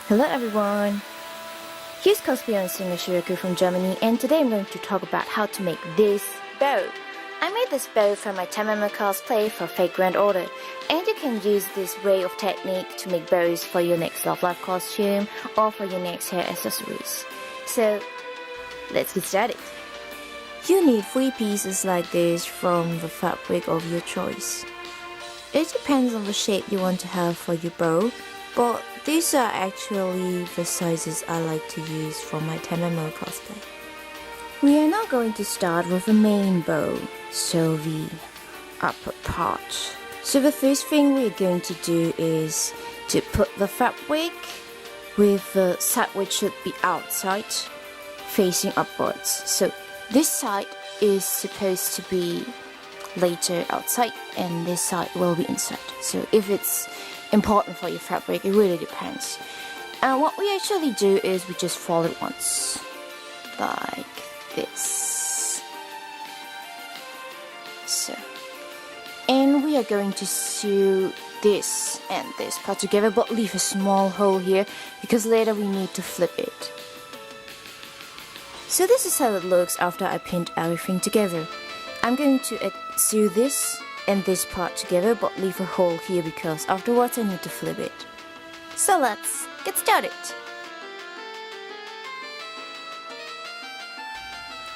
Hello everyone! Here's cosplayer and singer Shiraku from Germany, and today I'm going to talk about how to make this bow. I made this bow from my 10mm cosplay for fake grand order, and you can use this way of technique to make bows for your next Love Life costume or for your next hair accessories. So, let's get started. You need 3 pieces like this from the fabric of your choice. It depends on the shape you want to have for your bow, but these are actually the sizes I like to use for my 10mm cosplay. We are now going to start with the main bow, so the upper part. So the first thing we're going to do is to put the fabric with the side which should be outside, facing upwards. So this side is supposed to be later outside and this side will be inside. So if it's important for your fabric, it really depends. And what we actually do is we just fold it once, like this. So, and we are going to sew this and this part together, but leave a small hole here because later we need to flip it. So this is how it looks after I pinned everything together. I'm going to sew this and this part together, but leave a hole here because afterwards I need to flip it. So let's get started.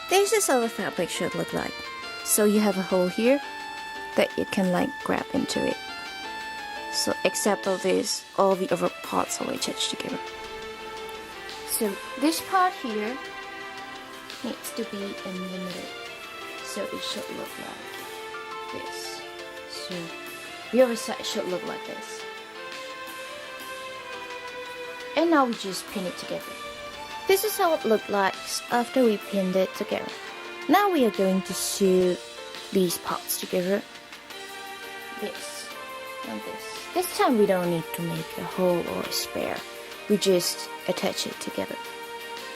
This is how the fabric should look like. So you have a hole here that you can like grab into it. So except of this, all the other parts are attached together. So this part here needs to be in the middle. So it should look like this. So the other side should look like this. And now we just pin it together. This is how it looked like after we pinned it together. Now we are going to sew these parts together. This and this. This time we don't need to make a hole or a spare. We just attach it together.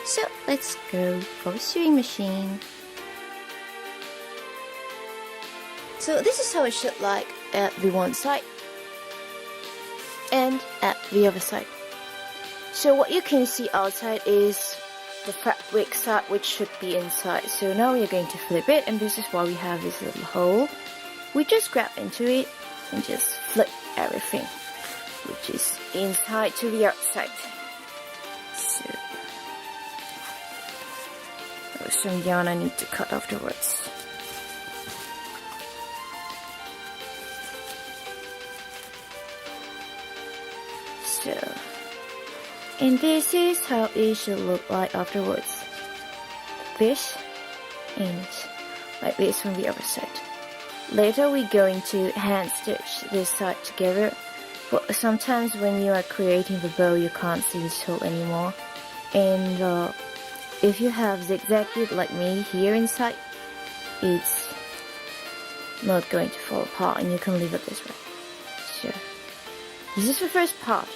So let's go for a sewing machine. So this is how it should like at the one side and at the other side. So what you can see outside is the fabric side which should be inside. So now we are going to flip it, and this is why we have this little hole. We just grab into it and just flip everything which is inside to the outside. So there's some yarn I need to cut afterwards. So, and this is how it should look like afterwards. This and like this from the other side. Later we're going to hand stitch this side together, but sometimes when you are creating the bow you can't see this hole anymore. And if you have zigzag it like me here inside, it's not going to fall apart and you can leave it this way. So this is the first part.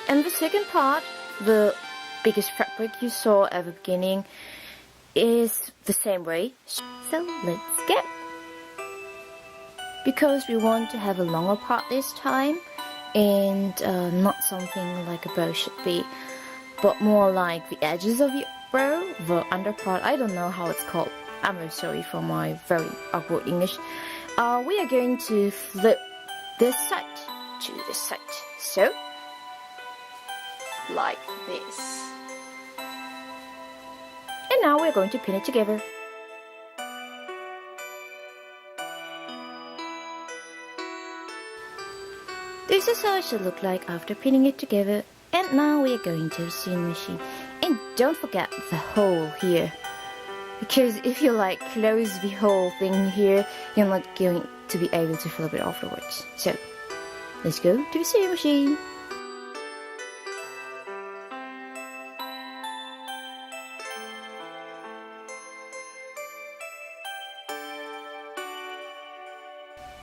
And the second part, the biggest fabric you saw at the beginning, is the same way. So let's get. Because we want to have a longer part this time, and not something like a bow should be, but more like the edges of your bow, the under part. I don't know how it's called. I'm very sorry for my very awkward English. We are going to flip this side to this side. So like this. And now we're going to pin it together. This is how it should look like after pinning it together. And now we're going to the sewing machine. And don't forget the hole here, because if you like close the whole thing here, you're not going to be able to flip it afterwards. So let's go to the sewing machine.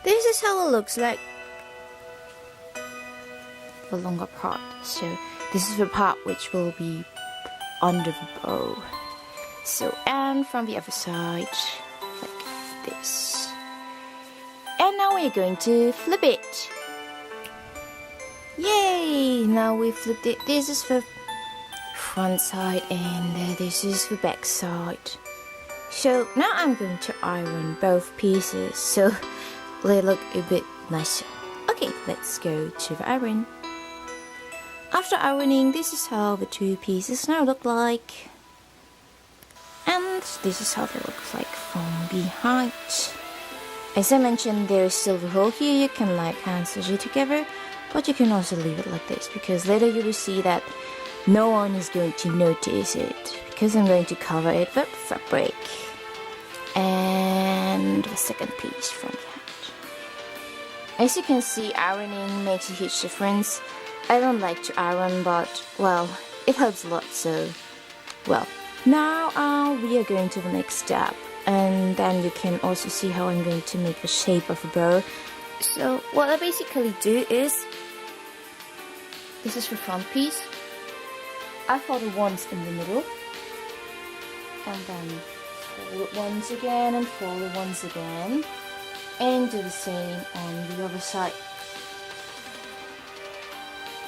This is how it looks like, the longer part. So this is the part which will be under the bow. So, and from the other side, like this. And now we're going to flip it. Yay! Now we flipped it. This is the front side, and this is the back side. So now I'm going to iron both pieces so they look a bit nicer. Okay, let's go to the iron. After ironing, this is how the two pieces now look like. And this is how they look like from behind. As I mentioned, there is still the hole here. You can like hand stitch it together, but you can also leave it like this, because later you will see that no one is going to notice it, because I'm going to cover it with fabric. And the second piece from behind. As you can see, ironing makes a huge difference. I don't like to iron, but well, it helps a lot, so well. Now we are going to the next step, and then you can also see how I'm going to make the shape of a bow. So what I basically do is, this is the front piece. I fold it once in the middle, and then fold it once again, and fold it once again, and do the same on the other side.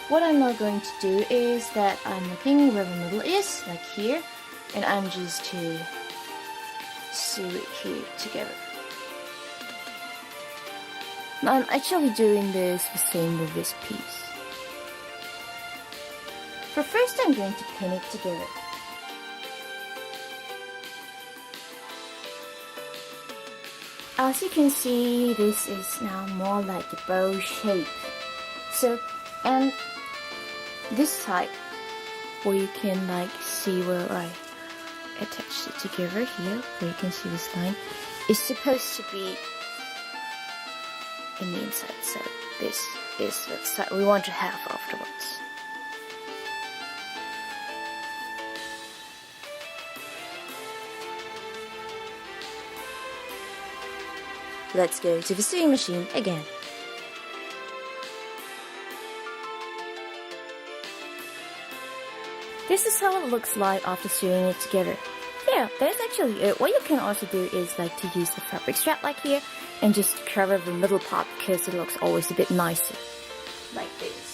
What I'm now going to do is that I'm looking where the middle is, like here, and I'm just to sew it here together. Now I'm actually doing this the same with this piece. But first I'm going to pin it together. As you can see, this is now more like a bow shape. So, and this side, where you can like see where I attached it together here, where you can see this line, is supposed to be in the inside. So this is the side we want to have afterwards. Let's go to the sewing machine again. This is how it looks like after sewing it together. Yeah, that's actually it. What you can also do is like to use the fabric strap like here and just cover the middle part, because it looks always a bit nicer. Like this.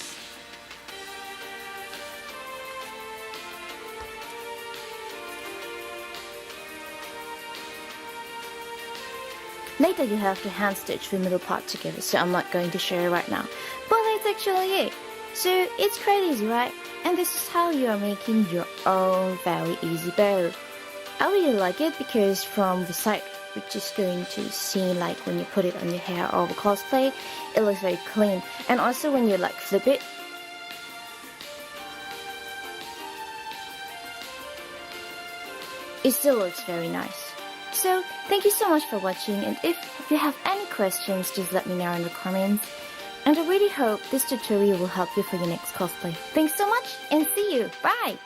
Later you have to hand stitch the middle part together, so I'm not going to show you right now. But that's actually it. So it's quite easy, right? And this is how you are making your own very easy bow. I really like it because from the side, which is going to seem like when you put it on your hair or the cosplay, it looks very clean. And also when you like flip it, it still looks very nice. So thank you so much for watching, and if you have any questions, just let me know in the comments. And I really hope this tutorial will help you for your next cosplay. Thanks so much, and see you. Bye!